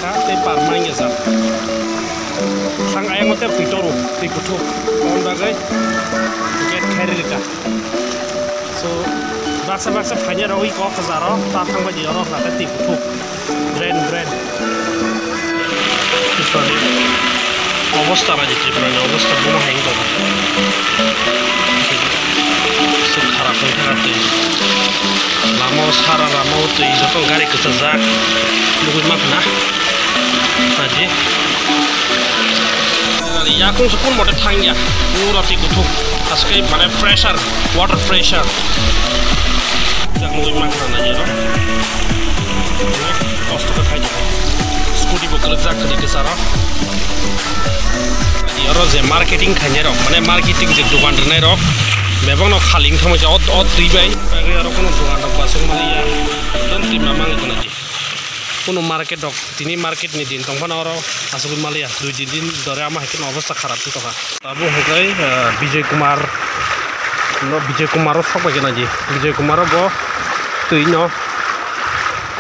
ka te parmang ya zat sang ayang te pitoru pikutu on bagai get carry ka so baksa phanya rawi ko khazaro ta thang ba jiro la ta pikutu grand sorry অবস্থা না যেতে পারে অবস্থা বোমা হয়ে গেল সব খারাপ হয়ে থাকতে লামাও সারা লামাও তো যত গাড়ি কিছু যাক লুকুই মাখ না আজি ইয়াকুং কোন মতে থাঙ্গিয়া পুরো টিকুথু আজকে মানে প্রেসার ওয়াটার প্রেসার যাক লুকুই মাখ না যেন কষ্ট করে খাই যাবে স্কুটি বকলে যাক দিতে সারা Yoro je marketing khanye rok mane marketing je dukan rnai rok bebang no khaling thama je ot tribai age aro kono dukan rok basung malia don timna mang kono ji kono market rok tini market ni din tongpan aro asuk malia dui din dore ama hekin obostha kharap to ka tabu hogai Bijay Kumar sok ba na ji Bijay Kumar bo tui no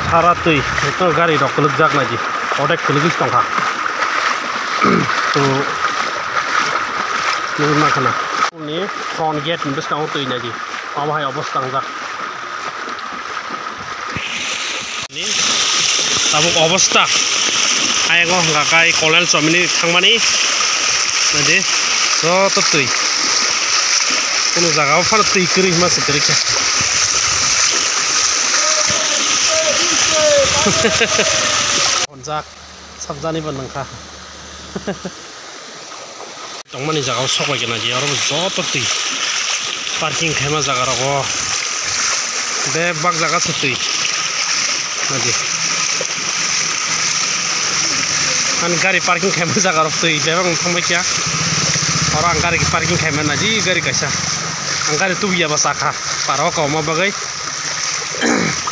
sara tui to gari rok kuluk jak na ji odek kuluk tongka to makhana উনি front gate বেসকাও তৈ নাজি আবহাই অবস্থা যাক নি তাবুক অবস্থা আইগো গাকাই কলেল চমিনি থাংমানি নাজি যত তৈ কোনো জায়গাও ফার তৈ করি মাছ করে খা যাক সাবজানি বানখা tongmani jaga sokoi kena ji aro joto tui parking khema jaga ro be bak jaga sutui naji an gari parking khema jaga ro tui bebang thangbai kya aro ang gari parking khema naji gari kaisa ang gari tu biya basakha paro ko ma bagai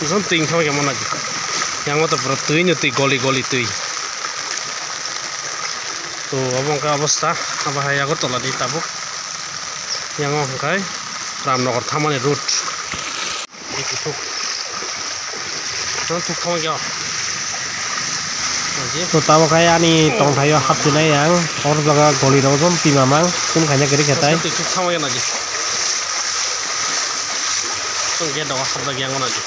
zon ting thoi kema naji yang to pro tui ni tui goli tui তো অবংকা অবস্থা আবহাওয়া আগরতলা দি তাবুক yang hangkai Ramnagar Thamani route itu tuk tuk thong ya to tawo kaya ni tong thayo hap tunai yang or jaga goli rojom pimamang kun khanya gari khatai tuk thong ya naji tung ge dawa sabda yang naji